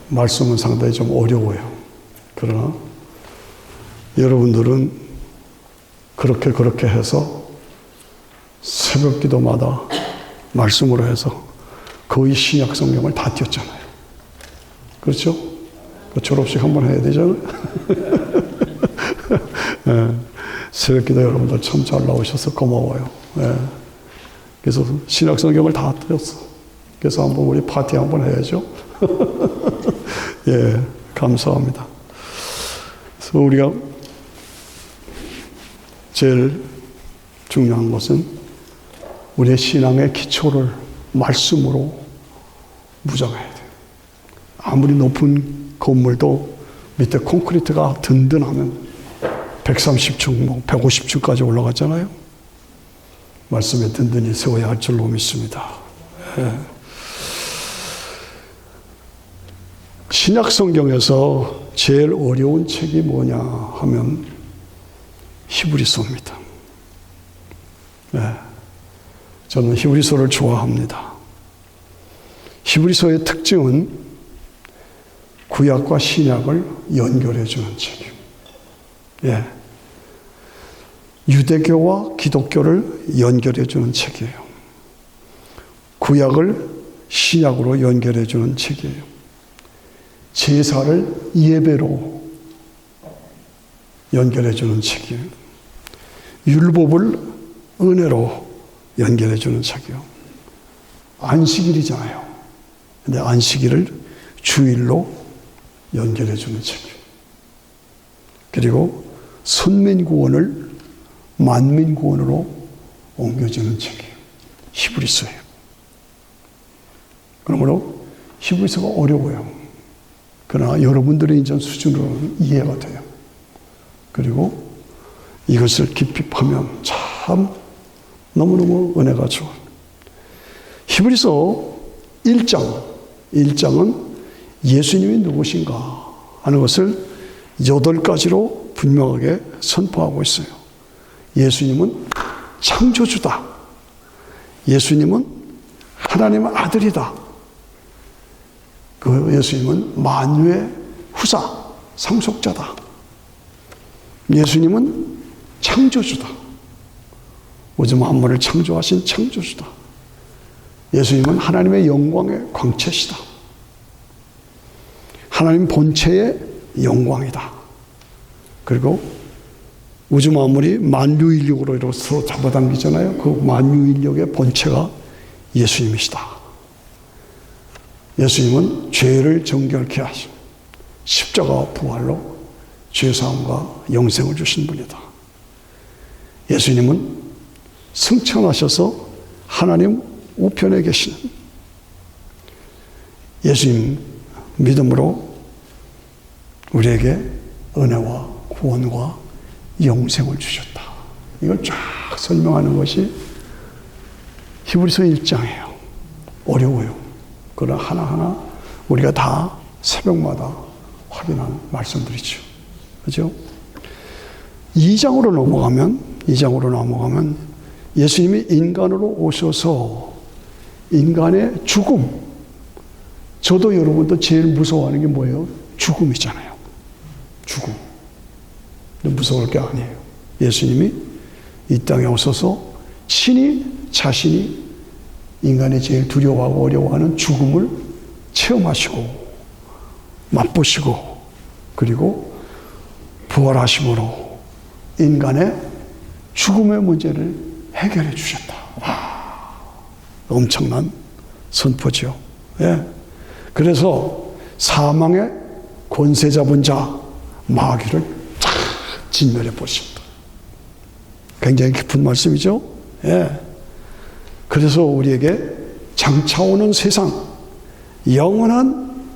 말씀은 상당히 좀 어려워요. 그러나 여러분들은 그렇게 해서 새벽 기도마다 말씀으로 해서 거의 신약 성경을 다 띄웠잖아요. 그렇죠? 그 졸업식 한번 해야 되잖아요. 네. 새벽 기도 여러분들 참 잘 나오셔서 고마워요. 네. 그래서 신약 성경을 다 띄웠어. 그래서 한번 우리 파티 한번 해야죠. 예, 감사합니다. 그래서 우리가 제일 중요한 것은 우리의 신앙의 기초를 말씀으로 무장해야 돼요. 아무리 높은 건물도 밑에 콘크리트가 든든하면 130층, 150층까지 올라갔잖아요. 말씀에 든든히 세워야 할 줄로 믿습니다. 예. 신약 성경에서 제일 어려운 책이 뭐냐 하면 히브리서입니다. 네. 저는 히브리서를 좋아합니다. 히브리서의 특징은 구약과 신약을 연결해주는 책이에요. 예. 유대교와 기독교를 연결해주는 책이에요. 구약을 신약으로 연결해주는 책이에요. 제사를 예배로 연결해주는 책이에요. 율법을 은혜로 연결해주는 책이에요. 안식일이잖아요. 근데 안식일을 주일로 연결해주는 책이에요. 그리고 선민구원을 만민구원으로 옮겨주는 책이에요. 히브리서예요. 그러므로 히브리서가 어려워요. 그러나 여러분들의 인전 수준으로는 이해가 돼요. 그리고 이것을 깊이 파면 참 너무너무 은혜가 좋아요. 히브리서 1장은 예수님이 누구신가 하는 것을 8가지로 분명하게 선포하고 있어요. 예수님은 창조주다. 예수님은 하나님의 아들이다. 그 예수님은 만유의 후사, 상속자다. 예수님은 창조주다. 우주 만물을 창조하신 창조주다. 예수님은 하나님의 영광의 광채시다. 하나님 본체의 영광이다. 그리고 우주 만물이 만유인력으로 이루어서 잡아당기잖아요. 그 만유인력의 본체가 예수님이시다. 예수님은 죄를 정결케 하시고 십자가 부활로 죄사함과 영생을 주신 분이다. 예수님은 승천하셔서 하나님 우편에 계시는 예수님 믿음으로 우리에게 은혜와 구원과 영생을 주셨다. 이걸 쫙 설명하는 것이 히브리서 1장이에요. 어려워요. 그러나 하나하나 우리가 다 새벽마다 확인하는 말씀들이죠. 그죠? 2장으로 넘어가면 예수님이 인간으로 오셔서 인간의 죽음. 저도 여러분도 제일 무서워하는 게 뭐예요? 죽음이잖아요. 죽음. 근데 무서울 게 아니에요. 예수님이 이 땅에 오셔서 친히 자신이 인간이 제일 두려워하고 어려워하는 죽음을 체험하시고 맛보시고 그리고 부활하심으로 인간의 죽음의 문제를 해결해 주셨다. 와, 엄청난 선포죠. 예. 그래서 사망의 권세 잡은 자 마귀를 쫙 진멸해 보십니다. 굉장히 깊은 말씀이죠. 예. 그래서 우리에게 장차오는 세상, 영원한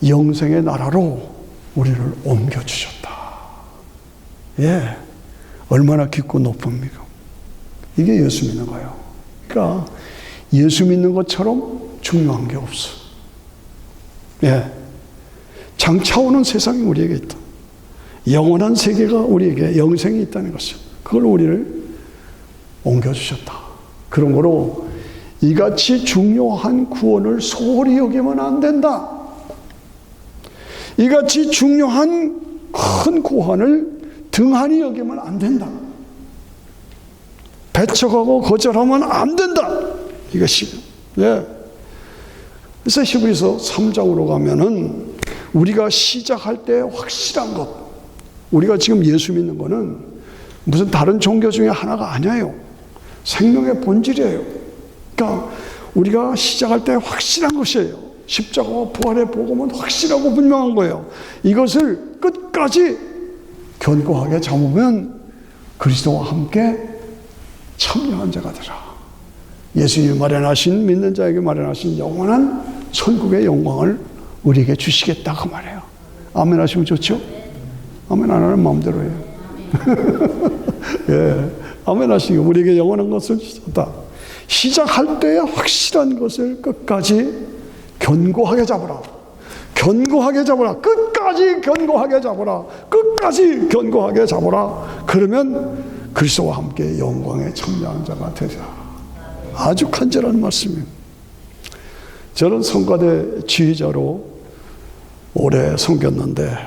영생의 나라로 우리를 옮겨주셨다. 예. 얼마나 깊고 높습니까? 이게 예수 믿는 거예요. 그러니까 예수 믿는 것처럼 중요한 게 없어. 예. 장차오는 세상이 우리에게 있다. 영원한 세계가 우리에게 영생이 있다는 것이죠. 그걸 우리를 옮겨주셨다. 그런 거로 이같이 중요한 구원을 소홀히 여기면 안 된다. 이같이 중요한 큰 구원을 등한히 여기면 안 된다. 배척하고 거절하면 안 된다. 이것이. 예. 그래서 히브리서 3장으로 가면은 우리가 시작할 때 확실한 것, 우리가 지금 예수 믿는 거는 무슨 다른 종교 중에 하나가 아니에요. 생명의 본질이에요. 그러니까 우리가 시작할 때 확실한 것이에요. 십자가와 부활의 복음은 확실하고 분명한 거예요. 이것을 끝까지 견고하게 잡으면 그리스도와 함께 참여한 자가 되라. 예수님이 마련하신, 믿는 자에게 마련하신 영원한 천국의 영광을 우리에게 주시겠다 그 말이에요. 아멘 하시면 좋죠? 아멘 안 하는 마음대로 해요. 예, 아멘 하시면 우리에게 영원한 것을 주셨다. 시작할 때에 확실한 것을 끝까지 견고하게 잡으라. 견고하게 잡으라. 끝까지 견고하게 잡으라. 끝까지 견고하게 잡으라. 그러면 그리스도와 함께 영광에 참여한 자가 되리라. 아주 간절한 말씀입니다. 저는 성가대 지휘자로 오래 섬겼는데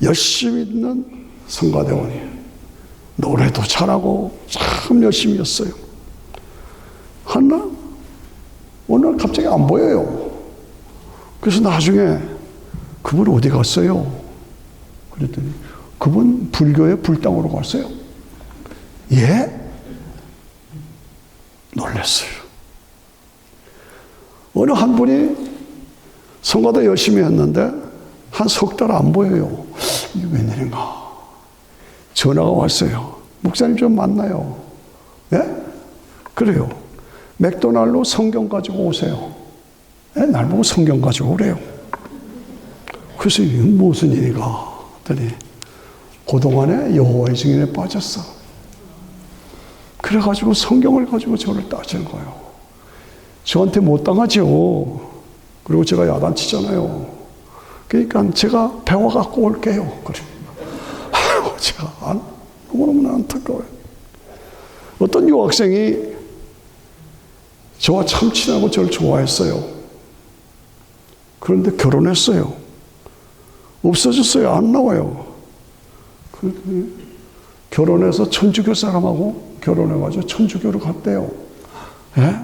열심히 있는 성가대원이 노래도 잘하고 참 열심히 했어요. 하나 오늘 갑자기 안 보여요. 그래서 나중에 그분 어디 갔어요? 그랬더니 그분 불교의 불당으로 갔어요. 예? 놀랐어요. 어느 한 분이 성가도 열심히 했는데 한 석 달 안 보여요. 이게 웬일인가? 전화가 왔어요. 목사님 좀 만나요. 예? 그래요. 맥도날드 성경 가지고 오세요. 예? 날 보고 성경 가지고 오래요. 그래서 이게 무슨 일인가 했더니 그동안에 여호와의 증인에 빠졌어. 그래가지고 성경을 가지고 저를 따지는 거예요. 저한테 못 당하죠. 그리고 제가 야단치잖아요. 그러니까 제가 배워갖고 올게요. 그래. 제가 너무너무 안타까워요. 어떤 유학생이 저와 참 친하고 저를 좋아했어요. 그런데 결혼했어요. 없어졌어요. 안 나와요. 결혼해서 천주교 사람하고 결혼해가지고 천주교로 갔대요. 예?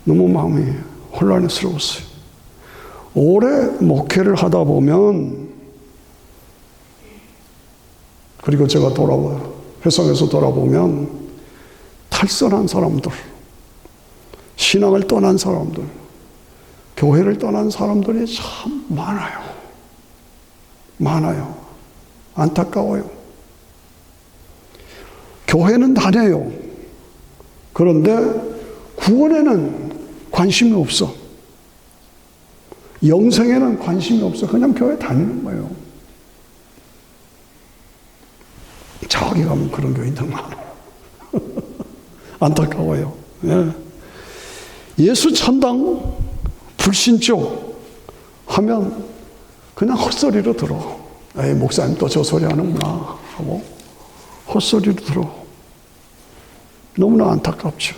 너무 마음이 혼란스러웠어요. 오래 목회를 하다 보면, 그리고 제가 회상에서 돌아보면 탈선한 사람들, 신앙을 떠난 사람들, 교회를 떠난 사람들이 참 많아요. 많아요. 안타까워요. 교회는 다녀요. 그런데 구원에는 관심이 없어. 영생에는 관심이 없어. 그냥 교회 다니는 거예요. 저기 가면 그런 교인들 많아요. 안타까워요. 예. 예수 찬당 불신조 하면 그냥 헛소리로 들어. 에이, 목사님 또 저 소리 하는구나 하고 헛소리로 들어. 너무나 안타깝죠.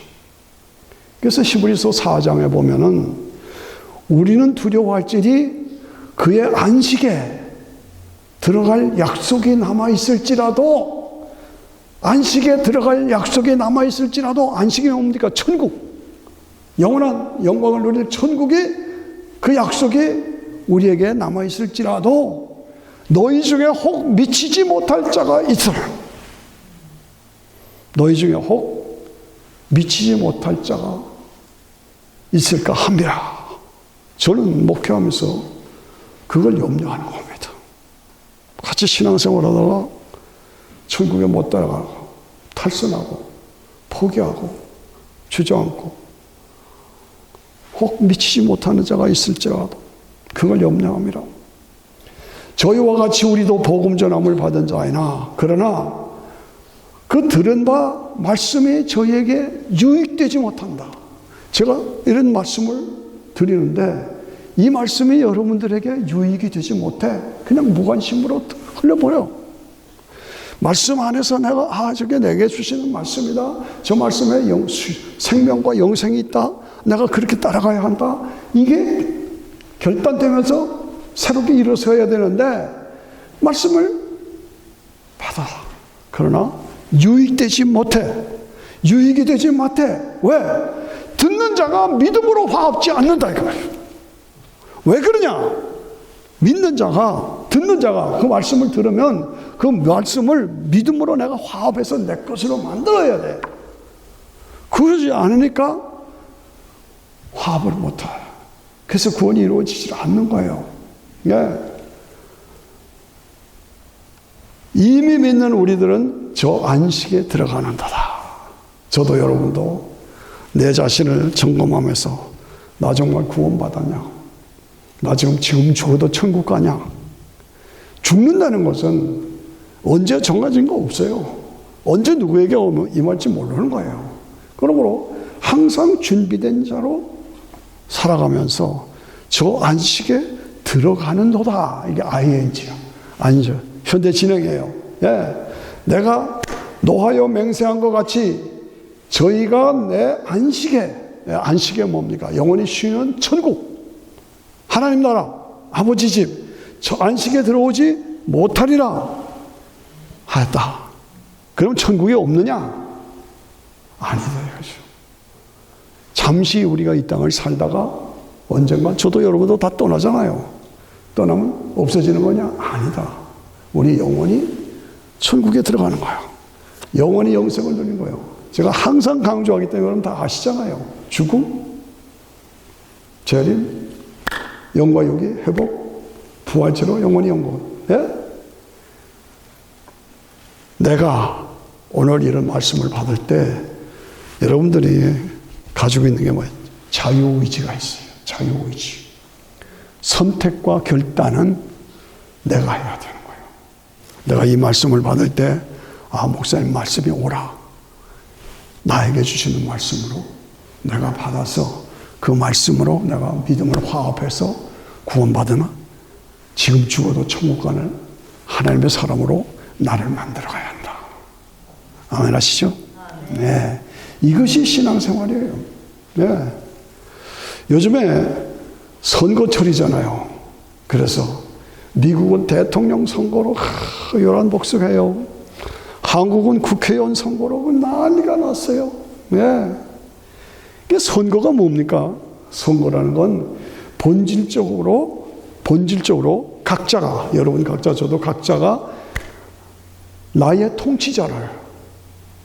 그래서 히브리서 4장에 보면은 우리는 두려워할지니 그의 안식에 들어갈 약속이 남아있을지라도, 안식에 들어갈 약속이 남아있을지라도, 안식이 뭡니까? 천국. 영원한 영광을 누릴 천국이, 그 약속이 우리에게 남아있을지라도 너희 중에 혹 미치지 못할 자가 있으라. 너희 중에 혹 미치지 못할 자가 있을까 함이라. 저는 목회하면서 그걸 염려하는 겁니다. 같이 신앙생활 하다가 천국에 못 따라가고 탈선하고 포기하고 주저앉고 혹 미치지 못하는 자가 있을지라도 그걸 염려함이라. 저희와 같이 우리도 복음 전함을 받은 자이나, 그러나 그 들은 바 말씀이 저희에게 유익되지 못한다. 제가 이런 말씀을 드리는데 이 말씀이 여러분들에게 유익이 되지 못해 그냥 무관심으로 흘려버려. 말씀 안에서 내가 저게 내게 주시는 말씀이다. 저 말씀에 생명과 영생이 있다. 내가 그렇게 따라가야 한다. 이게 결단되면서 새롭게 일어서야 되는데 말씀을 받아라. 그러나 유익되지 못해. 유익이 되지 못해. 왜? 듣는 자가 믿음으로 화합지 않는다 이거예요. 왜 그러냐? 믿는 자가, 듣는 자가 그 말씀을 들으면 그 말씀을 믿음으로 내가 화합해서 내 것으로 만들어야 돼. 그러지 않으니까 화합을 못해. 그래서 구원이 이루어지지 않는 거예요. 예. 이미 믿는 우리들은 저 안식에 들어가는도다. 저도 여러분도 내 자신을 점검하면서 나 정말 구원받았냐? 나 지금 죽어도 천국 가냐? 죽는다는 것은 언제 정해진 거 없어요. 언제 누구에게 임할지 모르는 거예요. 그러므로 항상 준비된 자로 살아가면서 저 안식에 들어가는도다. 이게 ING야. 아니죠. 현대 진행이에요. 예. 내가 노하여 맹세한 것 같이 저희가 내 안식에, 안식에 뭡니까? 영원히 쉬는 천국. 하나님 나라, 아버지 집, 저 안식에 들어오지 못하리라 하였다. 그럼 천국이 없느냐? 아니다 이거죠. 잠시 우리가 이 땅을 살다가 언젠가 저도 여러분도 다 떠나잖아요. 떠나면 없어지는 거냐? 아니다. 우리 영원히 천국에 들어가는 거예요. 영원히 영생을 누리는 거예요. 제가 항상 강조하기 때문에 여러분 다 아시잖아요. 죽음, 재림, 영과 육이 회복, 부활체로 영원히 영원. 예? 내가 오늘 이런 말씀을 받을 때 여러분들이 가지고 있는 게 뭐예요? 자유의지가 있어요. 자유의지. 선택과 결단은 내가 해야 되는 거예요. 내가 이 말씀을 받을 때, 아, 목사님 말씀이 오라. 나에게 주시는 말씀으로 내가 받아서 그 말씀으로 내가 믿음을 화합해서 구원받으나 지금 죽어도 천국 가는 하나님의 사람으로 나를 만들어가야 한다. 아멘 하시죠? 네. 이것이 신앙생활이에요. 네. 요즘에 선거철이잖아요. 그래서 미국은 대통령 선거로 요란복숙해요. 한국은 국회의원 선거로 난리가 났어요. 네. 이게 선거가 뭡니까? 선거라는 건 본질적으로 각자가, 여러분 각자, 저도 각자가 나의 통치자로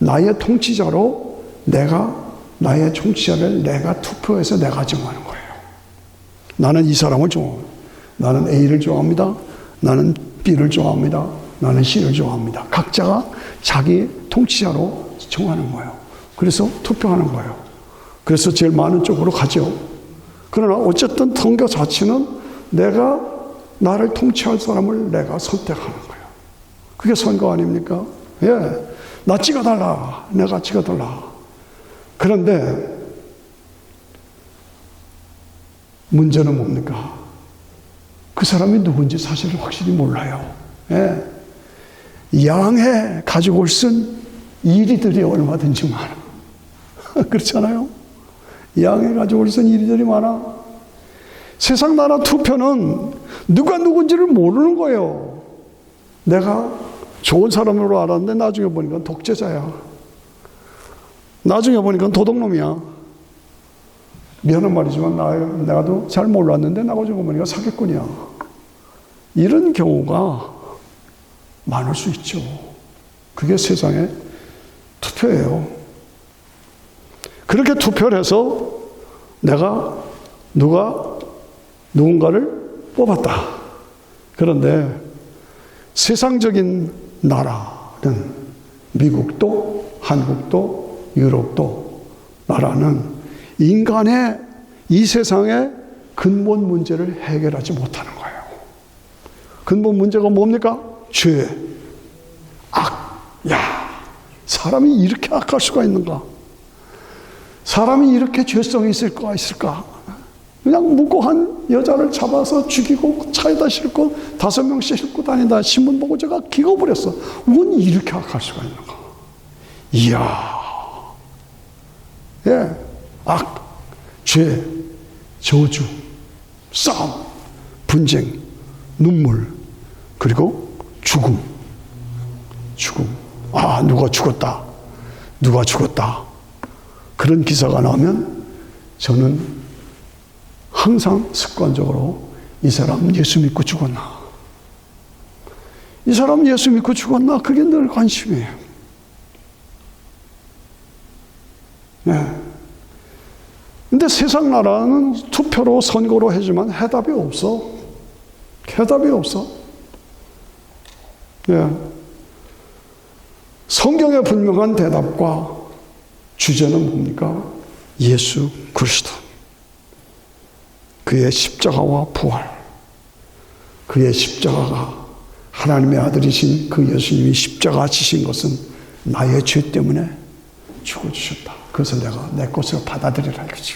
나의 통치자를 내가 투표해서 내가 정하는 거예요. 나는 이 사람을 좋아합니다. 나는 A를 좋아합니다. 나는 B를 좋아합니다. 나는 C를 좋아합니다. 각자가 자기 통치자로 정하는 거예요. 그래서 투표하는 거예요. 그래서 제일 많은 쪽으로 가죠. 그러나 어쨌든 선거 자체는 내가 나를 통치할 사람을 내가 선택하는 거예요. 그게 선거 아닙니까? 예. 나 찍어달라. 내가 찍어달라. 그런데 문제는 뭡니까? 그 사람이 누군지 사실 확실히 몰라요. 예. 양해 가지고 쓴 이리들이 얼마든지 많아. 그렇잖아요? 양해 가지고 쓴 이리들이 많아. 세상 나라 투표는 누가 누군지를 모르는 거예요. 내가 좋은 사람으로 알았는데 나중에 보니까 독재자야. 나중에 보니까 도둑놈이야. 미안한 말이지만 내가도 잘 몰랐는데 나중에 보니까 사기꾼이야. 이런 경우가 많을 수 있죠. 그게 세상의 투표예요. 그렇게 투표를 해서 내가 누군가를 뽑았다. 그런데 세상적인 나라는 미국도 한국도 유럽도 나라는 인간의 이 세상의 근본 문제를 해결하지 못하는 거예요. 근본 문제가 뭡니까? 죄, 악. 야, 사람이 이렇게 악할 수가 있는가? 사람이 이렇게 죄성이 있을까? 그냥 무고한 여자를 잡아서 죽이고 차에다 싣고 5명씩 싣고 다닌다. 신문 보고 제가 기가 버렸어. 왜 이렇게 악할 수가 있는가? 이야. 예. 악, 죄, 저주. 싸움, 분쟁, 눈물, 그리고 죽음. 아, 누가 죽었다. 그런 기사가 나오면 저는 항상 습관적으로 이 사람 예수 믿고 죽었나? 이 사람 예수 믿고 죽었나? 그게 늘 관심이에요. 네. 근데 세상 나라는 투표로 선거로 하지만 해답이 없어. 예. 성경의 분명한 대답과 주제는 뭡니까? 예수 그리스도. 그의 십자가와 부활. 그의 십자가가 하나님의 아들이신 그 예수님이 십자가 지신 것은 나의 죄 때문에 죽어주셨다. 그것을 내가 내 것으로 받아들이라 이거지.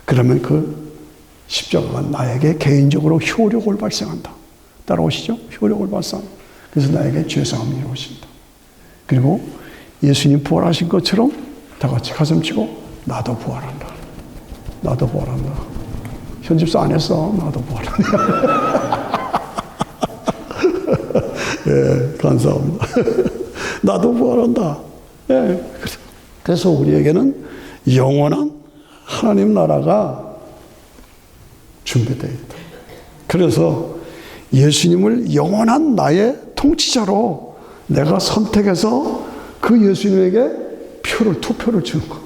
그러면 그 십자가가 나에게 개인적으로 효력을 발생한다. 따라오시죠? 효력을 발생한다. 그래서 나에게 죄사함이 이루어진다. 그리고 예수님 부활하신 것처럼 다 같이 가슴치고 나도 부활한다. 현집사 안 했어. 나도 부활한다. 예, 감사합니다. 나도 부활한다. 예, 그래서 우리에게는 영원한 하나님 나라가 준비되어 있다. 그래서 예수님을 영원한 나의 통치자로 내가 선택해서 그 예수님에게 투표를 주는 거.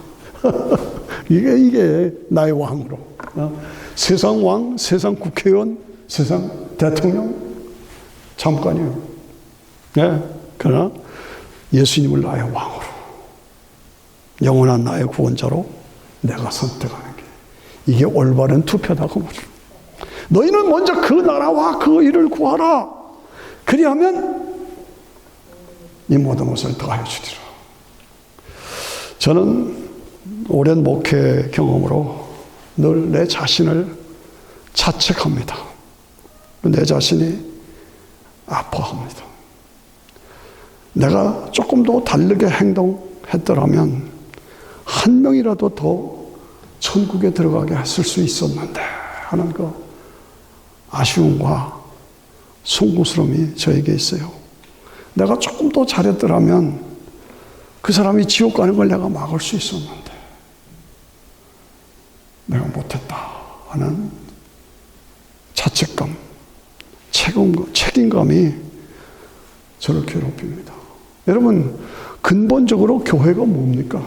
이게 나의 왕으로. 세상 왕, 세상 국회의원, 세상 대통령 잠깐이에요. 네, 그러나 예수님을 나의 왕으로, 영원한 나의 구원자로 내가 선택하는 게 이게 올바른 투표다 그 말이에요. 너희는 먼저 그 나라와 그 일을 구하라. 그리하면 이 모든 것을 더하여 주리라. 저는 오랜 목회 경험으로 늘 내 자신을 자책합니다. 내 자신이 아파합니다. 내가 조금 더 다르게 행동했더라면 한 명이라도 더 천국에 들어가게 했을 수 있었는데 하는 그 아쉬움과 송구스러움이 저에게 있어요. 내가 조금 더 잘했더라면 그 사람이 지옥 가는 걸 내가 막을 수 있었는데 내가 못했다 하는 자책감, 책임감이 저를 괴롭힙니다. 여러분, 근본적으로 교회가 뭡니까?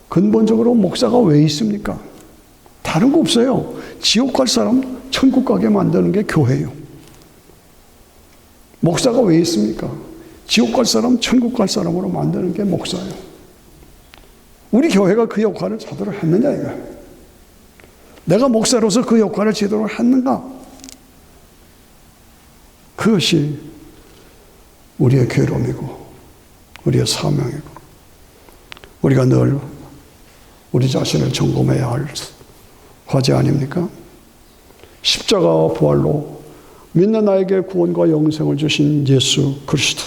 근본적으로 목사가 왜 있습니까? 다른 거 없어요. 지옥 갈 사람 천국 가게 만드는 게 교회예요. 목사가 왜 있습니까? 지옥 갈 사람 천국 갈 사람으로 만드는 게 목사예요. 우리 교회가 그 역할을 제대로 했느냐 이거예요. 내가 목사로서 그 역할을 제대로 했는가? 그것이 우리의 괴로움이고 우리의 사명이고 우리가 늘 우리 자신을 점검해야 할 과제 아닙니까? 십자가와 부활로 믿는 나에게 구원과 영생을 주신 예수 그리스도.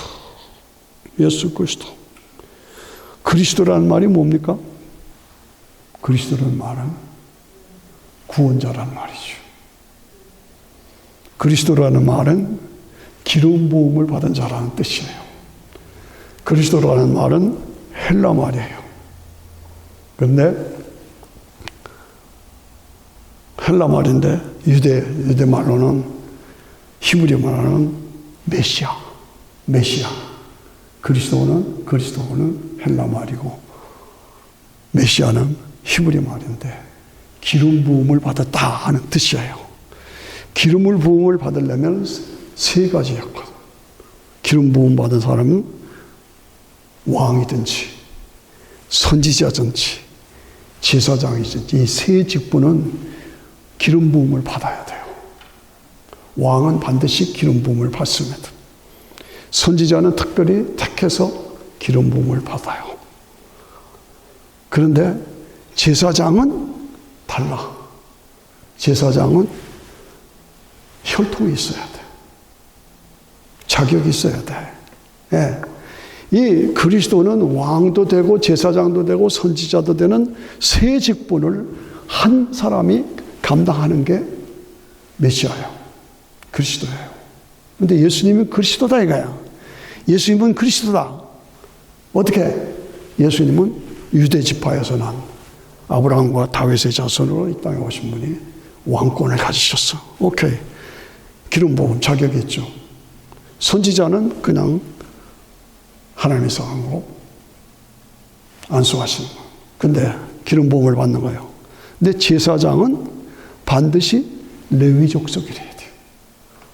그리스도라는 말이 뭡니까? 그리스도라는 말은 구원자라는 말이죠. 그리스도라는 말은 기름 부음을 받은 자라는 뜻이에요. 그리스도라는 말은 헬라 말이에요. 그런데 헬라 말인데 유대 말로는 히브리 말로는 메시아. 그리스도는 헬라 말이고 메시아는 히브리 말인데 기름 부음을 받았다 하는 뜻이에요. 기름을 부음을 받으려면 세 가지 역할. 기름 부음 받은 사람은 왕이든지 선지자든지 제사장이든지 이 세 직분은 기름 부음을 받아야 돼요. 왕은 반드시 기름 부음을 받습니다. 선지자는 특별히 택해서 기름 부음을 받아요. 그런데 제사장은 달라. 제사장은 혈통이 있어야 돼. 자격이 있어야 돼. 예. 이 그리스도는 왕도 되고 제사장도 되고 선지자도 되는 세 직분을 한 사람이 감당하는 게 메시아예요. 그리스도예요. 근데 예수님은 그리스도다 이거야. 예수님은 그리스도다. 어떻게? 예수님은 유대 지파에서 난 아브라함과 다윗의 자손으로 이 땅에 오신 분이 왕권을 가지셨어. 오케이. 기름 부음 자격이 있죠. 선지자는 그냥 하나님에서 한 거 안수하시는 거. 근데 기름 부음을 받는 거예요. 근데 제사장은 반드시 레위 족속이래요.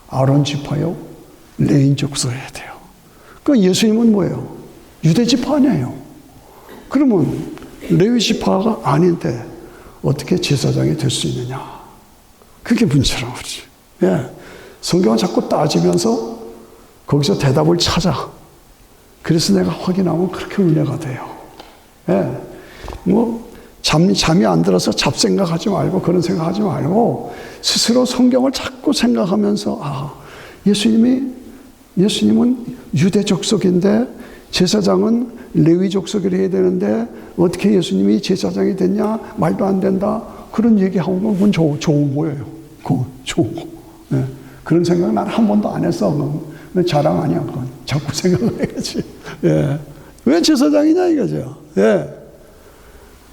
아론 지파요, 레위 족속이어야 돼요. 그러니까 예수님은 뭐예요? 유대 지파 아니에요. 그러면 레위 지파가 아닌데 어떻게 제사장이 될 수 있느냐? 그게 문제라고 그러지. 예. 성경을 자꾸 따지면서 거기서 대답을 찾아. 그래서 내가 확인하면 그렇게 은혜가 돼요. 예. 잠이 안 들어서 잡생각하지 말고 그런 생각하지 말고 스스로 성경을 자꾸 생각하면서 예수님은 유대 족속인데 제사장은 레위 족속이라 해야 되는데 어떻게 예수님이 제사장이 됐냐? 말도 안 된다. 그런 얘기하고 그건 좋은 거예요. 그건 좋은 거. 예. 그런 생각 난 한 번도 안 했어. 그건 자랑 아니야. 그건 자꾸 생각을 해야지. 예. 왜 제사장이냐 이거죠. 예.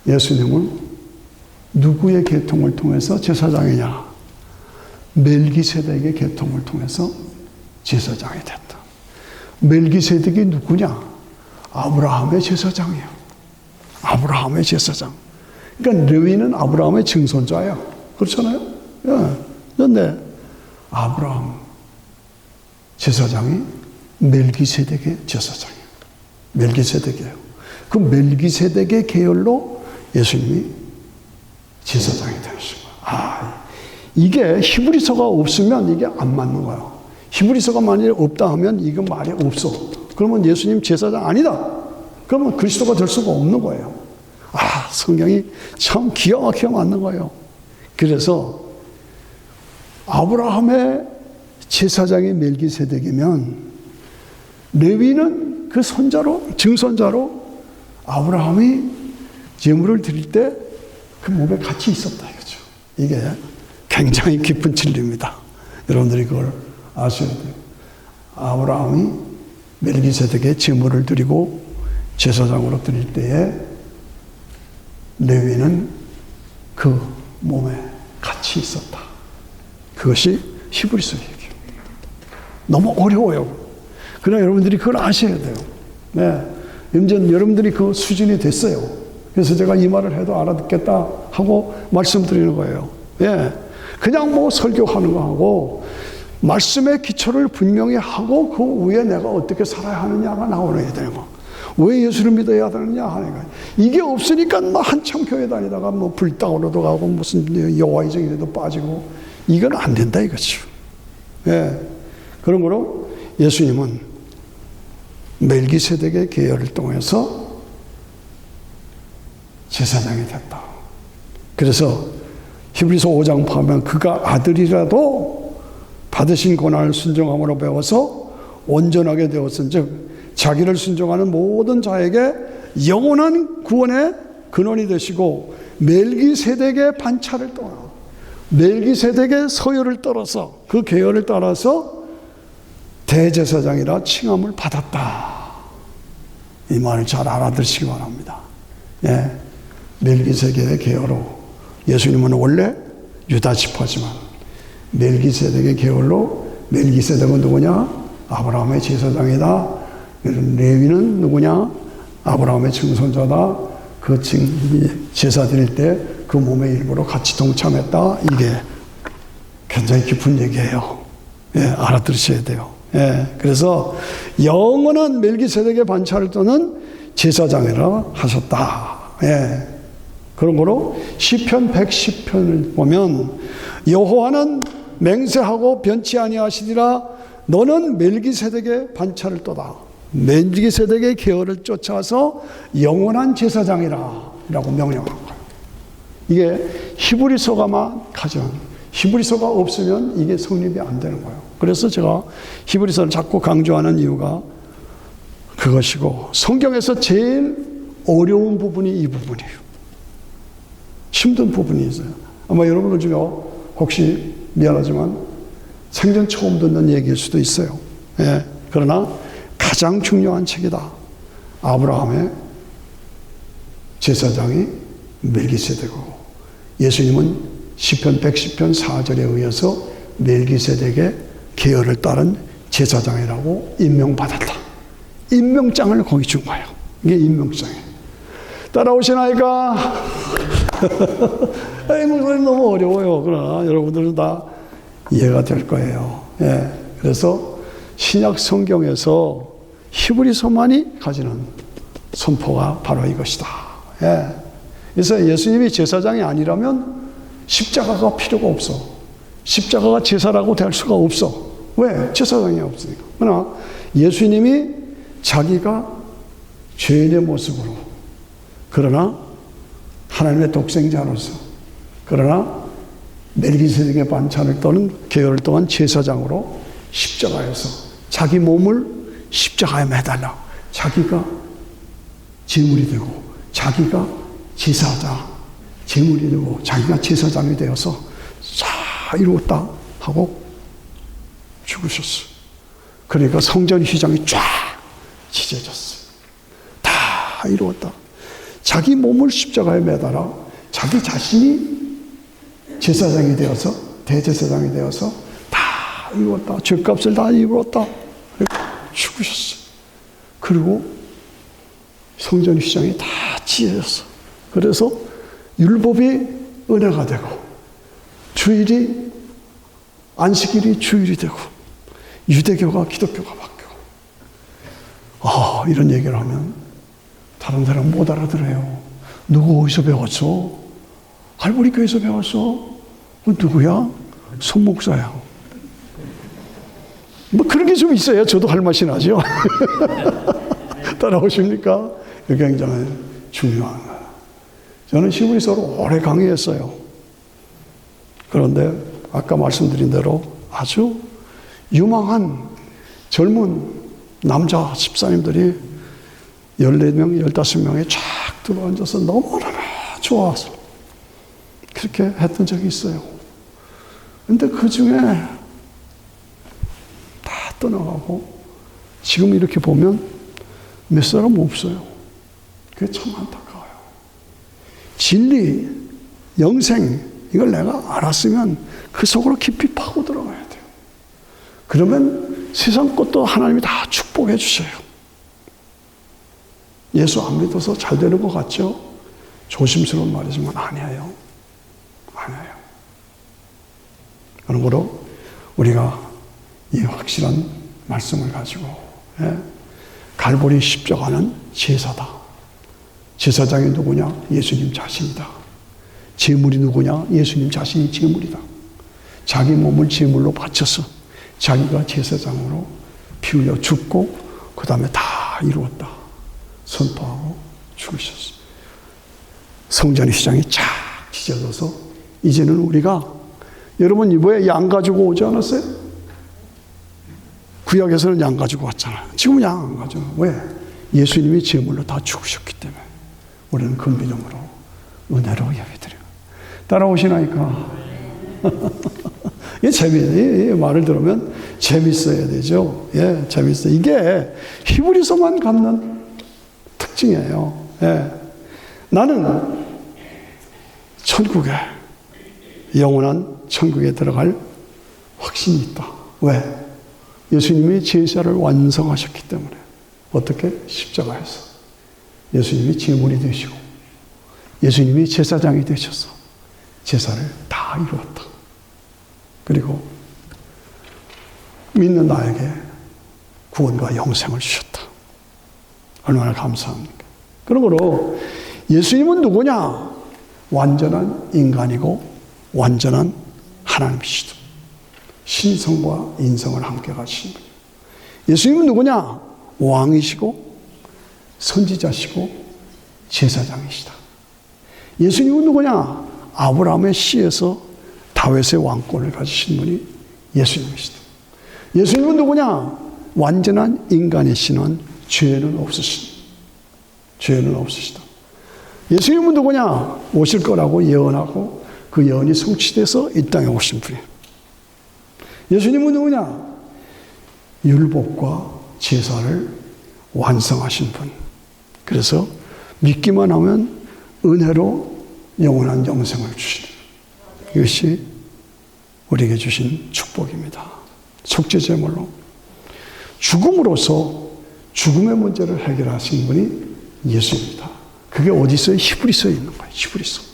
예수님은 누구의 계통을 통해서 제사장이냐? 멜기세덱의 계통을 통해서 제사장이 됐다. 멜기세덱이 누구냐? 아브라함의 제사장이에요. 아브라함의 제사장. 그러니까 레위는 아브라함의 증손자예요. 그렇잖아요? 예. 그런데 아브라함 제사장이 멜기세덱의 제사장이에요. 멜기세덱이에요. 그 멜기세덱의 계열로 예수님이 제사장이 되신 거예요. 이게 히브리서가 없으면 이게 안 맞는 거예요. 히브리서가 만약에 없다 하면 이건 말이 없어. 그러면 예수님 제사장 아니다. 그러면 그리스도가 될 수가 없는 거예요. 성경이 참 기가 막히게 맞는 거예요. 그래서 아브라함의 제사장이 멜기세덱이면 레위는 그 증손자로 아브라함이 제물을 드릴 때 그 몸에 같이 있었다 이거죠. 이게 굉장히 깊은 진리입니다. 여러분들이 그걸 아셔야 돼요. 아브라함이 멜기세덱의 제물을 드리고 제사장으로 드릴 때에 레위는 그 몸에 같이 있었다. 그것이 히브리서 얘기예요. 너무 어려워요. 그러나 여러분들이 그걸 아셔야 돼요. 네. 이제 여러분들이 그 수준이 됐어요. 그래서 제가 이 말을 해도 알아듣겠다 하고 말씀드리는 거예요. 예. 그냥 설교하는 거 하고, 말씀의 기초를 분명히 하고, 그 위에 내가 어떻게 살아야 하느냐가 나오는 되는 거. 왜 예수를 믿어야 되느냐 하는 거예요. 이게 없으니까 한참 교회 다니다가 불당으로도 가고, 무슨 여호와의 증인에도 빠지고, 이건 안 된다 이거죠. 예. 그런 거로 예수님은 멜기세덱의 계열을 통해서 제사장이 됐다. 그래서 히브리서 5장 보면 그가 아들이라도 받으신 고난을 순종함으로 배워서 온전하게 되었은즉 자기를 순종하는 모든 자에게 영원한 구원의 근원이 되시고 멜기세덱의 반차를 떠나 멜기세덱의 서열을 따라서 그 계열을 따라서 대제사장이라 칭함을 받았다. 이 말을 잘 알아들으시기 바랍니다. 예. 멜기세덱의 계열로 예수님은 원래 유다 지파지만 멜기세덱의 계열로 멜기세덱은 누구냐? 아브라함의 제사장이다. 레위는 누구냐? 아브라함의 증손자다. 그 제사 드릴 때 그 몸의 일부로 같이 동참했다. 이게 굉장히 깊은 얘기예요. 예, 알아들으셔야 돼요. 예, 그래서 영원한 멜기세덱의 반차를 떠는 제사장이라 하셨다. 예. 그런 거로 시편 110편을 보면 여호와는 맹세하고 변치 아니하시리라 너는 멜기세덱의 반차를 떠다. 멜기세덱의 계열을 쫓아서 영원한 제사장이라 라고 명령한 거예요. 이게 히브리서가만 가장 히브리서가 없으면 이게 성립이 안 되는 거예요. 그래서 제가 히브리서를 자꾸 강조하는 이유가 그것이고 성경에서 제일 어려운 부분이 이 부분이에요. 힘든 부분이 있어요. 아마 여러분들 중에 혹시 미안하지만 생전 처음 듣는 얘기일 수도 있어요. 예. 그러나 가장 중요한 책이다. 아브라함의 제사장이 멜기세덱이고, 예수님은 시편 110편 4절에 의해서 멜기세덱의 계열을 따른 제사장이라고 임명받았다. 임명장을 거기 준 거예요. 이게 임명장이에요. 따라오시나이까? 목사님 너무 어려워요. 그러나 여러분들은 다 이해가 될 거예요. 예. 그래서 신약 성경에서 히브리서만이 가지는 선포가 바로 이것이다. 예. 그래서 예수님이 제사장이 아니라면 십자가가 필요가 없어. 십자가가 제사라고 될 수가 없어. 왜? 제사장이 없으니까. 그러나 예수님이 자기가 죄인의 모습으로, 그러나 하나님의 독생자로서, 그러나 멜기세덱의 반찬을 떠는 계열을 떠난 제사장으로 십자가에서 자기 몸을 십자가에 매달라 자기가 제물이 되고, 자기가 제사장, 제물이 되고, 자기가 제사장이 되어서 다 이루었다 하고 죽으셨어요. 그러니까 성전 휘장이 쫙 찢어졌어요. 다 이루었다. 자기 몸을 십자가에 매달아 자기 자신이 제사장이 되어서, 대제사장이 되어서 다 이루었다. 죄값을 다 이루었다. 죽으셨어요. 그리고 성전 휘장이 다 찢어졌어. 그래서 율법이 은혜가 되고, 주일이, 안식일이 주일이 되고, 유대교가 기독교가 바뀌고. 이런 얘기를 하면 다른 사람 못 알아들어요. 누구 어디서 배웠어? 할머니 교회에서 배웠어? 누구야? 손 목사야. 뭐 그런 게 좀 있어요. 저도 할 맛이 나죠. 따라오십니까? 이게 굉장히 중요한 거예요. 저는 히브리서를 오래 강의했어요. 그런데 아까 말씀드린 대로 아주 유망한 젊은 남자 집사님들이 14명, 15명에 쫙 들어앉아서 너무너무 좋아서 그렇게 했던 적이 있어요. 근데 그 중에 다 떠나가고 지금 이렇게 보면 몇 사람 없어요. 그게 참 안타까워요. 진리, 영생, 이걸 내가 알았으면 그 속으로 깊이 파고 들어가야 돼요. 그러면 세상 것도 하나님이 다 축복해 주셔요. 예수 안 믿어서 잘 되는 것 같죠? 조심스러운 말이지만 아니에요. 아니에요. 그러므로 우리가 이 확실한 말씀을 가지고, 갈보리 십자가는 제사다. 제사장이 누구냐? 예수님 자신이다. 제물이 누구냐? 예수님 자신이 제물이다. 자기 몸을 제물로 바쳐서 자기가 제사장으로 피 흘려 죽고 그 다음에 다 이루었다 선포하고 죽으셨어요. 성전 휘장이 쫙 찢어져서 이제는 우리가, 여러분 이번에 양 가지고 오지 않았어요? 구약에서는 양 가지고 왔잖아요. 지금은 양 안 가져요. 왜? 예수님이 제물로 다 죽으셨기 때문에 우리는 그 믿음으로 은혜로 예배드려요. 따라오시나니까? 이게 재미예요. 이 말을 들으면 재밌어야 되죠. 예, 재밌어요. 이게 히브리서만 갖는 특징이에요. 예. 나는 천국에, 영원한 천국에 들어갈 확신이 있다. 왜? 예수님이 제사를 완성하셨기 때문에. 어떻게? 십자가에서 예수님이 제물이 되시고 예수님이 제사장이 되셔서 제사를 다 이루었다. 그리고 믿는 나에게 구원과 영생을 주셨다. 얼마나 감사합니까? 그러므로 예수님은 누구냐? 완전한 인간이고 완전한 하나님이시다. 신성과 인성을 함께 가신 분이에요. 예수님은 누구냐? 왕이시고 선지자시고 제사장이시다. 예수님은 누구냐? 아브라함의 씨에서 다윗의 왕권을 가지신 분이 예수님이시다. 예수님은 누구냐? 완전한 인간이시는 죄는 없으시다. 예수님은 누구냐? 오실 거라고 예언하고 그 예언이 성취돼서 이 땅에 오신 분이에요. 예수님은 누구냐? 율법과 제사를 완성하신 분. 그래서 믿기만 하면 은혜로 영원한 영생을 주시는, 이것이 우리에게 주신 축복입니다. 속죄제물로 죽음으로써 죽음의 문제를 해결하신 분이 예수입니다. 그게 어디 있어요? 히브리서에 있는 거예요. 히브리서.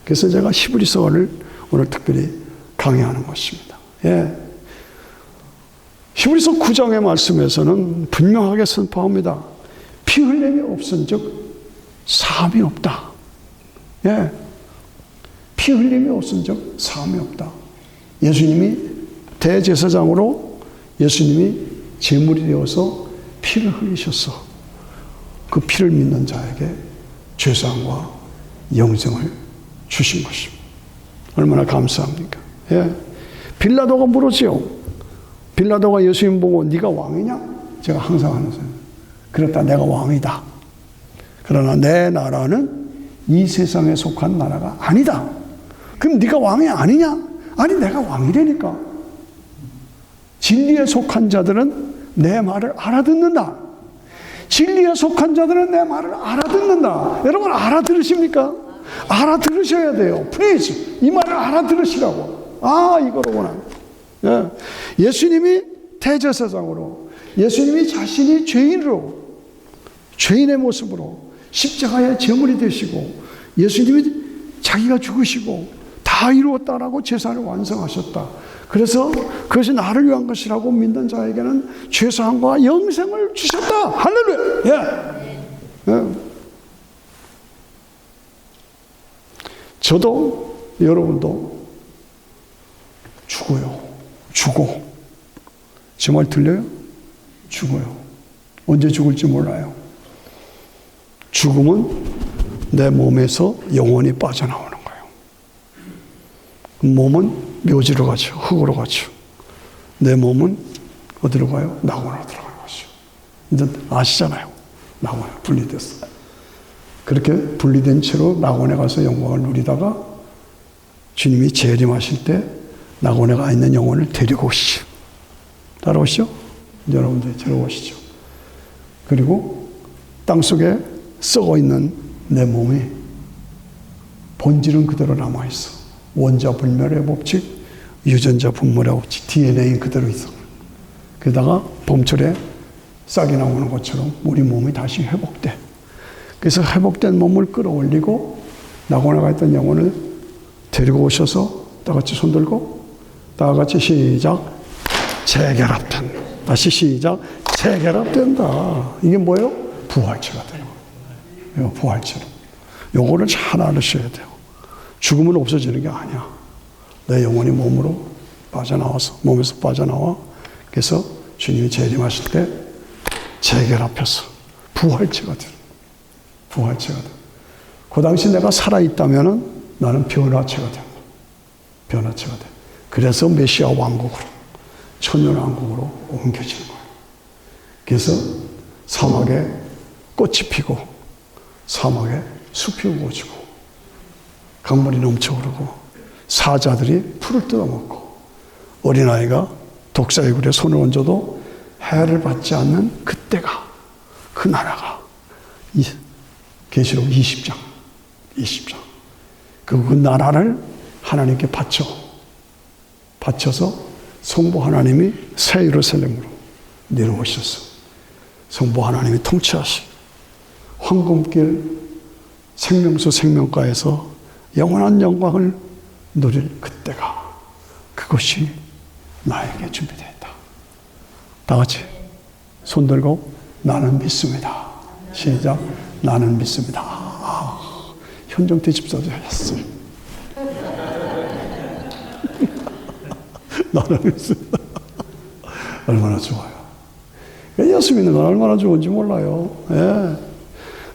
그래서 제가 히브리서를 오늘 특별히 강의하는 것입니다. 예. 히브리서 9장의 말씀에서는 분명하게 선포합니다. 피 흘림이 없은 즉 사함이 없다. 예. 피 흘림이 없은 즉 사함이 없다. 예수님이 대제사장으로 예수님이 제물이 되어서 피를 흘리셔서 그 피를 믿는 자에게 죄사함과 영생을 주신 것입니다. 얼마나 감사합니까? 예. 빌라도가 물었지요. 빌라도가 예수님 보고 네가 왕이냐? 제가 항상 하는 소리. 그렇다, 내가 왕이다. 그러나 내 나라는 이 세상에 속한 나라가 아니다. 그럼 네가 왕이 아니냐? 아니, 내가 왕이라니까. 진리에 속한 자들은 내 말을 알아듣는다. 진리에 속한 자들은 내 말을 알아듣는다. 여러분 알아들으십니까? 알아들으셔야 돼요. 플리즈. 이 말을 알아들으시라고. 아, 이거로구나. 예. 예수님이 대제사장으로, 예수님이 자신이 죄인으로, 죄인의 모습으로 십자가의 제물이 되시고, 예수님이 자기가 죽으시고 다 이루었다라고 제사를 완성하셨다. 그래서 그것이 나를 위한 것이라고 믿는 자에게는 죄사함과 영생을 주셨다. 할렐루야. 예. 예. 저도 여러분도 죽어요. 죽어. 제 말 들려요? 죽어요. 언제 죽을지 몰라요. 죽음은 내 몸에서 영원히 빠져나오는 거예요. 몸은 묘지로 가죠. 흙으로 가죠. 내 몸은 어디로 가요? 낙원으로 들어가는 거죠. 이제 아시잖아요. 낙원에 분리됐어. 그렇게 분리된 채로 낙원에 가서 영광을 누리다가 주님이 재림하실 때 낙원에 가 있는 영혼을 데리고 오시죠. 따라오시죠? 여러분들 데려오시죠. 그리고 땅속에 썩어 있는 내 몸이 본질은 그대로 남아있어. 원자 불멸의 법칙, 유전자 분멸의 법칙, DNA는 그대로 있어. 게다가 봄철에 싹이 나오는 것처럼 우리 몸이 다시 회복돼. 그래서 회복된 몸을 끌어올리고 낙원에 가 있던 영혼을 데리고 오셔서 다 같이 손들고 다 같이 시작. 재결합된다. 다시 시작. 재결합된다. 이게 뭐예요? 부활체가 돼요. 이거 부활체로. 요거를 잘 알으셔야 돼요. 죽음은 없어지는 게 아니야. 내 영혼이 몸으로 빠져나와서, 몸에서 빠져나와. 그래서 주님이 재림하실 때 재결합해서 부활체가 돼요. 부활체가 돼요. 그 당시 내가 살아있다면은 나는 변화체가 됩니다. 변화체가 돼. 그래서 메시아 왕국으로, 천년 왕국으로 옮겨지는 거예요. 그래서 사막에 꽃이 피고, 사막에 숲이 우거지고, 강물이 넘쳐 흐르고, 사자들이 풀을 뜯어먹고, 어린아이가 독사의 굴에 손을 얹어도 해를 받지 않는 그때가, 그 나라가, 계시록 20장. 그 나라를 하나님께 바쳐서 성부 하나님이 새 예루살렘으로 내려오셔서 성부 하나님이 통치하시고 황금길 생명수 생명가에서 영원한 영광을 누릴 그때가, 그것이 나에게 준비되어 있다. 다 같이 손 들고 나는 믿습니다. 시작. 나는 믿습니다. 현정태 집사도 했어요. 나는 믿습니다. 얼마나 좋아요. 예수 믿는 건 얼마나 좋은지 몰라요. 예.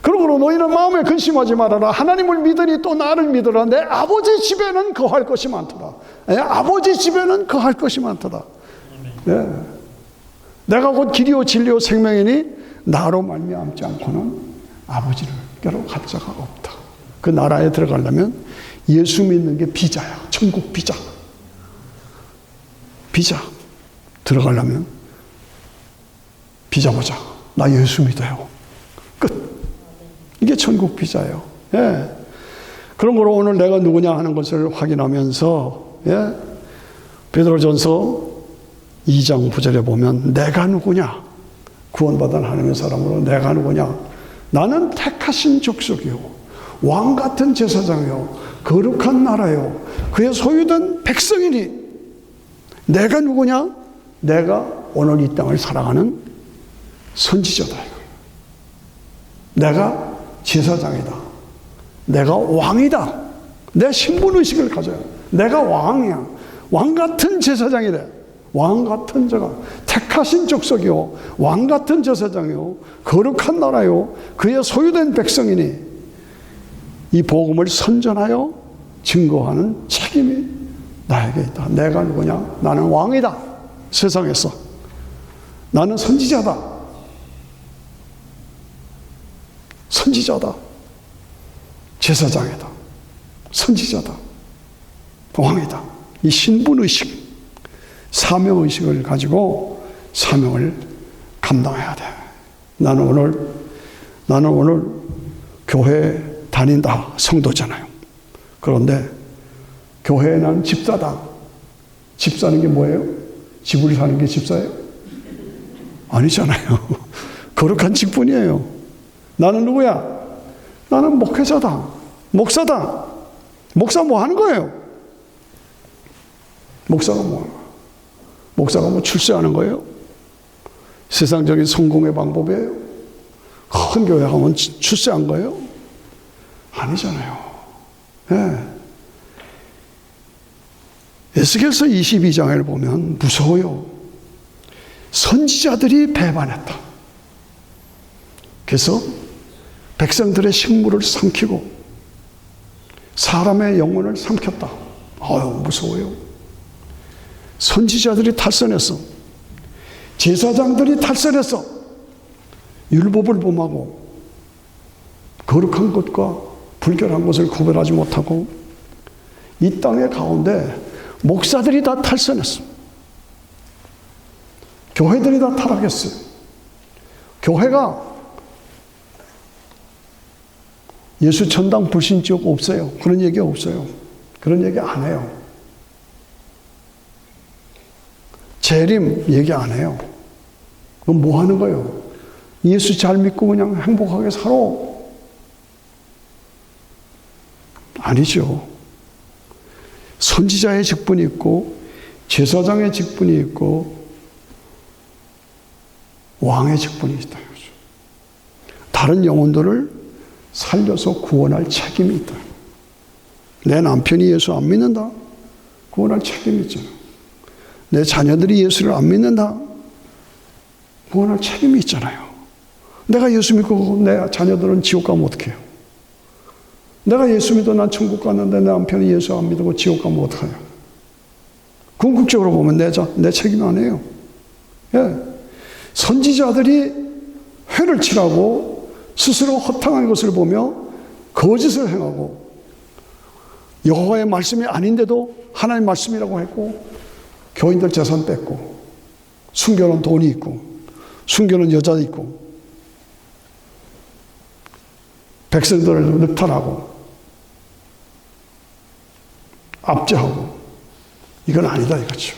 그러므로 너희는 마음에 근심하지 말아라. 하나님을 믿으니 또 나를 믿으라. 내 아버지 집에는 거할 것이 많도다. 예. 아버지 집에는 거할 것이 많도다. 예. 내가 곧 길이요 진리요 생명이니 나로 말미암지 않고는 아버지를 께로 갈 자가 없다. 그 나라에 들어가려면 예수 믿는 게 비자야. 천국 비자. 비자. 들어가려면 비자 보자. 나 예수 믿어요. 끝. 이게 천국 비자예요. 예. 그런 거로 오늘 내가 누구냐 하는 것을 확인하면서, 예. 베드로전서 2장 9절에 보면 내가 누구냐? 구원받은 하나님의 사람으로 내가 누구냐? 나는 택하신 족속이요, 왕 같은 제사장이요, 거룩한 나라요, 그의 소유된 백성이니. 내가 누구냐? 내가 오늘 이 땅을 살아가는 선지자다. 내가 제사장이다. 내가 왕이다. 내 신분의식을 가져야 돼. 내가 왕이야. 왕 같은 제사장이래. 왕 같은 자가 택하신 족속이요, 왕 같은 제사장이요, 거룩한 나라요, 그의 소유된 백성이니. 이 복음을 선전하여 증거하는 책임이 나에게 있다. 내가 누구냐? 나는 왕이다. 세상에서 나는 선지자다. 선지자다. 제사장이다. 선지자다. 왕이다. 이 신분의식, 사명의식을 가지고 사명을 감당해야 돼. 나는 오늘 교회에 다닌다. 성도잖아요. 그런데 교회에 난 집사다. 집사는 게 뭐예요? 집을 사는 게 집사예요? 아니잖아요. 거룩한 직분이에요. 나는 누구야? 나는 목회자다. 목사다. 목사 뭐 하는 거예요? 목사가 뭐 하는 거예요? 목사가 뭐 출세하는 거예요? 세상적인 성공의 방법이에요? 큰 교회 가면 출세한 거예요? 아니잖아요. 예. 에스겔서 22장을 보면 무서워요. 선지자들이 배반했다. 그래서 백성들의 식물을 삼키고 사람의 영혼을 삼켰다. 아유, 무서워요. 선지자들이 탈선했어. 제사장들이 탈선했어. 율법을 범하고 거룩한 것과 불결한 것을 구별하지 못하고 이 땅의 가운데 목사들이 다 탈선했어. 교회들이 다 타락했어요. 교회가 예수 천당 불신지옥 없어요. 그런 얘기 없어요. 그런 얘기 안 해요. 재림 얘기 안 해요. 그럼 뭐 하는 거예요? 예수 잘 믿고 그냥 행복하게 살아? 아니죠. 선지자의 직분이 있고 제사장의 직분이 있고 왕의 직분이 있다. 다른 영혼들을 살려서 구원할 책임이 있다. 내 남편이 예수 안 믿는다? 구원할 책임이 있잖아. 내 자녀들이 예수를 안 믿는다? 구원할 책임이 있잖아요. 내가 예수 믿고 내 자녀들은 지옥 가면 어떡해요? 내가 예수 믿어 난 천국 갔는데 내 남편이 예수 안 믿고 지옥 가면 어떡하냐? 궁극적으로 보면 내 책임 아니에요. 예. 선지자들이 회를 치라고 스스로 허탕한 것을 보며 거짓을 행하고 여호와의 말씀이 아닌데도 하나님의 말씀이라고 했고 교인들 재산 뺐고 숨겨놓은 돈이 있고 숨겨놓은 여자 있고 백성들을 늑탈하고 압제하고 이건 아니다 이거죠.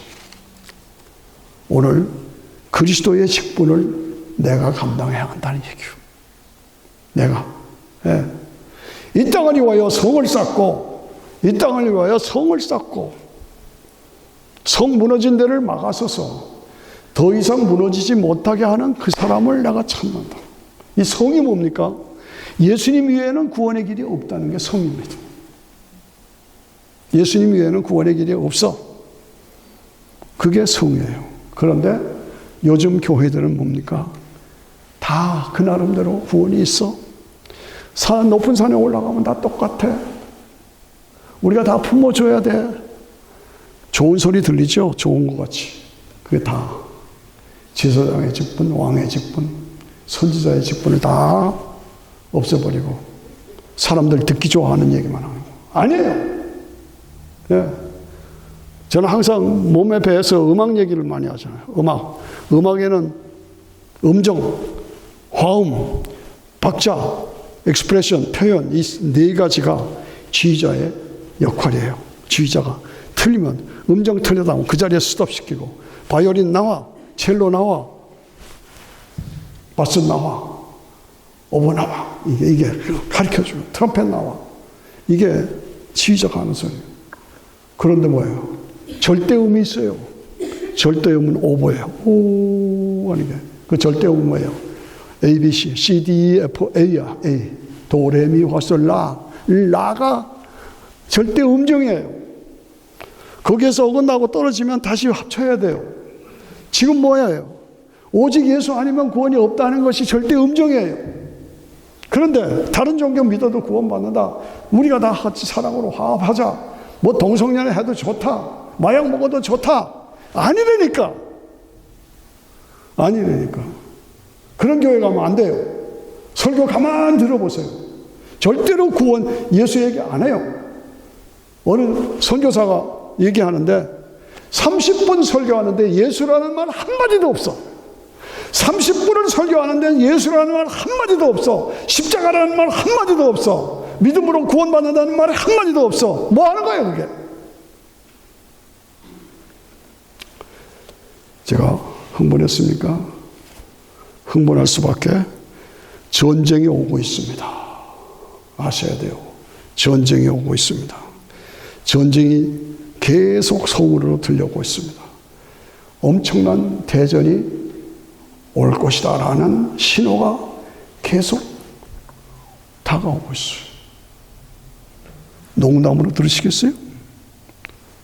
오늘 그리스도의 직분을 내가 감당해야 한다는 얘기요. 내가 이 땅을 위하여 성을 쌓고 이 땅을 위하여 성을 쌓고 성 무너진 데를 막아서서 더 이상 무너지지 못하게 하는 그 사람을 내가 찾는다. 이 성이 뭡니까? 예수님 외에는 구원의 길이 없다는 게 성입니다. 예수님 외에는 구원의 길이 없어. 그게 성이에요. 그런데 요즘 교회들은 뭡니까? 다 그 나름대로 구원이 있어. 산 높은 산에 올라가면 다 똑같아. 우리가 다 품어줘야 돼. 좋은 소리 들리죠? 좋은 것 같이. 그게 다 제사장의 직분, 왕의 직분, 선지자의 직분을 다 없애버리고 사람들 듣기 좋아하는 얘기만 하는 거. 아니에요. 예. 저는 항상 몸에 배에서 음악 얘기를 많이 하잖아요. 음악에는 음정, 화음, 박자, 익스프레션, 표현, 이 네 가지가 지휘자의 역할이에요. 지휘자가 틀리면 음정 틀리다 하면 그 자리에 스톱시키고, 바이올린 나와, 첼로 나와, 바스 나와, 오보 나와, 이게 가르쳐주고, 트럼펫 나와, 이게 지휘자가 하는 소리예요. 그런데 뭐예요? 절대음이 있어요. 절대음은 오보예요. 오 하는 게. 그 절대음은 뭐예요? A, B, C, C, D, E, F, A야. A. 도, 레, 미, 화, 솔, 라. 라가 절대음정이에요. 거기에서 어긋나고 떨어지면 다시 합쳐야 돼요. 지금 뭐예요? 오직 예수 아니면 구원이 없다는 것이 절대음정이에요. 그런데 다른 종교 믿어도 구원받는다. 우리가 다 같이 사랑으로 화합하자. 뭐 동성연애 해도 좋다. 마약 먹어도 좋다. 아니라니까. 그런 교회 가면 안 돼요. 설교 가만 들어보세요. 절대로 구원 예수 얘기 안 해요. 어느 선교사가 얘기하는데 30분 설교하는데 예수라는 말 한마디도 없어. 30분을 설교하는데 예수라는 말 한마디도 없어. 십자가라는 말 한마디도 없어. 믿음으로 구원받는다는 말이 한마디도 없어. 뭐 하는 거예요 그게? 제가 흥분했습니까? 흥분할 수밖에. 전쟁이 오고 있습니다. 아셔야 돼요. 전쟁이 오고 있습니다. 전쟁이 계속 서울로 들려오고 있습니다. 엄청난 대전이 올 것이다 라는 신호가 계속 다가오고 있어요. 농담으로 들으시겠어요?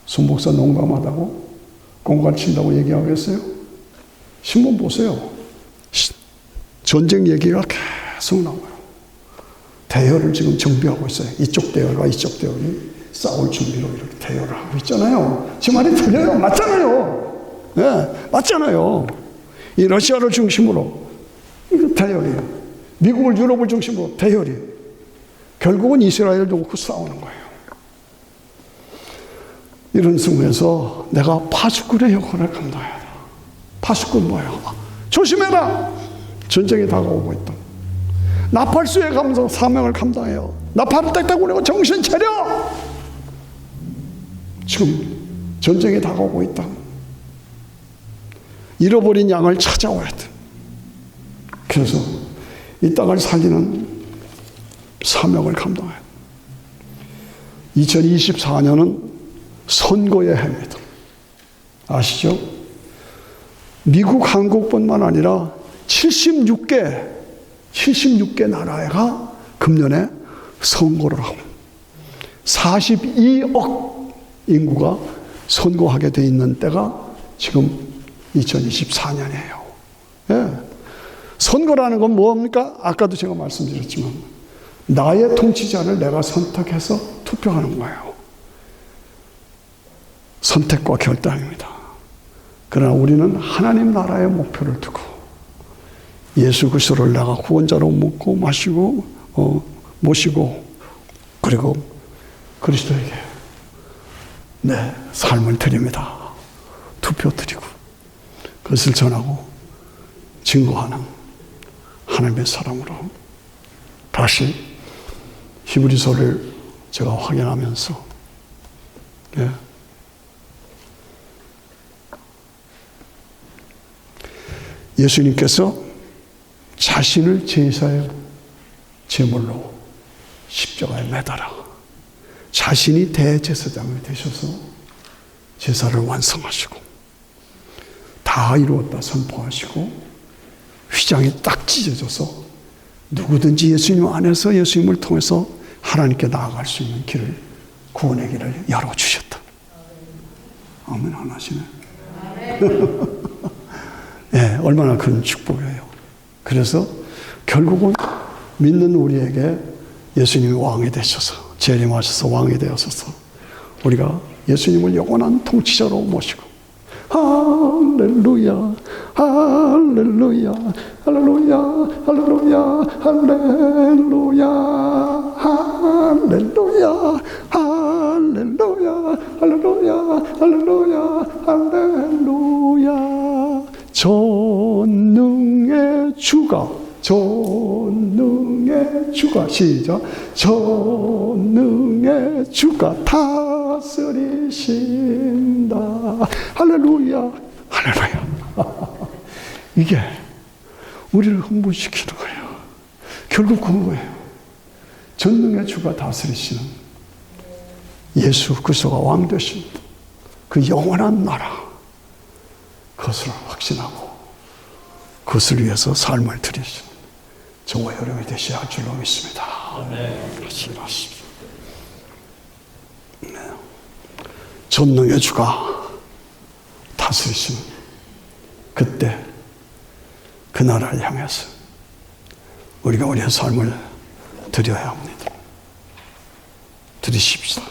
손 목사 농담하다고 공갈 친다고 얘기하겠어요? 신문 보세요. 전쟁 얘기가 계속 나와요. 대열을 지금 정비하고 있어요. 이쪽 대열과 이쪽 대열이 싸울 준비로 이렇게 대열을 하고 있잖아요. 제 말이 틀려요. 맞잖아요. 네, 맞잖아요. 이 러시아를 중심으로 이거 대열이에요. 미국을 유럽을 중심으로 대열이에요. 결국은 이스라엘을 놓고 싸우는 거예요. 이런 승부에서 내가 파수꾼의 역할을 감당해야 돼. 파수꾼 뭐예요? 조심해라. 전쟁이 다가오고 있다. 나팔수에 가면서 사명을 감당해요. 나팔을 딱 울리고 정신 차려. 지금 전쟁이 다가오고 있다. 잃어버린 양을 찾아와야 돼. 그래서 이 땅을 살리는 사명을 감당해야 돼. 2024년은 선거의 해입니다. 아시죠? 미국, 한국뿐만 아니라 76개 나라가 금년에 선거를 하고 42억 인구가 선거하게 돼 있는 때가 지금 2024년이에요. 예. 선거라는 건 뭡니까? 아까도 제가 말씀드렸지만 나의 통치자를 내가 선택해서 투표하는 거예요. 선택과 결단입니다. 그러나 우리는 하나님 나라의 목표를 두고 예수 그리스도를 내가 구원자로 먹고 마시고 모시고 그리고 그리스도에게 내 삶을 드립니다. 투표 드리고 그것을 전하고 증거하는 하나님의 사람으로 다시 히브리서를 제가 확인하면서 예. 예수님께서 자신을 제사의 제물로 십자가에 매달아 자신이 대제사장이 되셔서 제사를 완성하시고 다 이루었다 선포하시고 휘장이 딱 찢어져서 누구든지 예수님 안에서 예수님을 통해서 하나님께 나아갈 수 있는 길을 구원의 길을 열어주셨다. 아멘 안 하시네. 네, 얼마나 큰 축복이에요. 그래서 결국은 믿는 우리에게 예수님이 왕이 되셔서 재림하셔서 왕이 되어서 우리가 예수님을 영원한 통치자로 모시고 할렐루야 할렐루야 할렐루야 할렐루야 할렐루야 할렐루야 할렐루야 할렐루야, 할렐루야, 할렐루야. 전능의 주가, 전능의 주가, 시작. 전능의 주가 다스리신다. 할렐루야, 할렐루야. 이게 우리를 흥분시키는 거예요. 결국 그거예요. 전능의 주가 다스리시는 예수 그리스도가 왕 되신 그 영원한 나라, 그것을 확신하고 그것을 위해서 삶을 드리시는 저와 여러분이 되셔야 할 줄로 믿습니다. 네. 전능의 주가 다스리시는 그때 그 나라를 향해서 우리가 우리의 삶을 드려야 합니다. 드리십시다.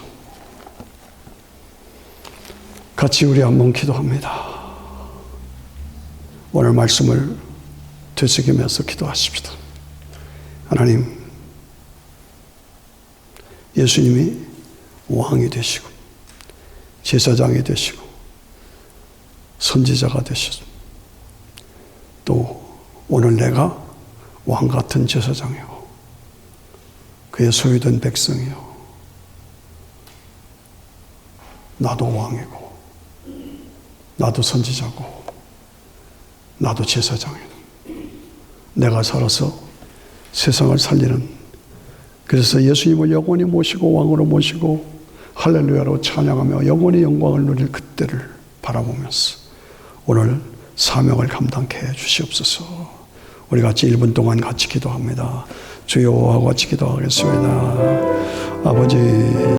같이 우리 한번 기도합니다. 오늘 말씀을 되새기면서 기도하십시다. 하나님, 예수님이 왕이 되시고 제사장이 되시고 선지자가 되시고 또 오늘 내가 왕 같은 제사장이요 그의 소유된 백성이요 나도 왕이고 나도 선지자고 나도 제사장이고 내가 살아서 세상을 살리는, 그래서 예수님을 영원히 모시고 왕으로 모시고 할렐루야로 찬양하며 영원히 영광을 누릴 그때를 바라보면서 오늘 사명을 감당케 해 주시옵소서. 우리 같이 1분 동안 같이 기도합니다. 주여 하고 같이 기도하겠습니다. 아버지